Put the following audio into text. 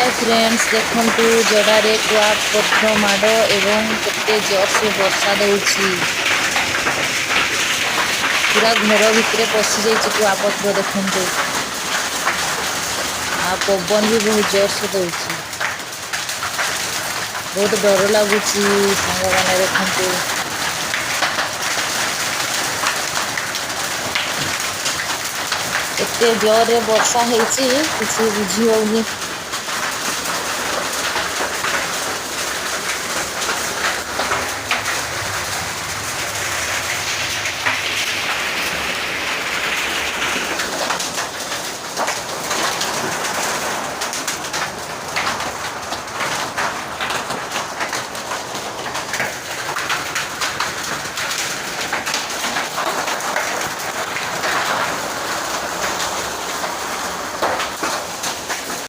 Hi friends देखंतु जड़ारे कुआपत्र माड़ एवं केते जोर से वर्षा दउछि पूरा घर भितरे पशि जाइछि कुआपत्र देखंतु आ पवन भी बहुत जोर से दउछि बहुत डर लागुछि सांग माने देखंतु एते जोर रे वर्षा हेछि किछि बुझी होउनी।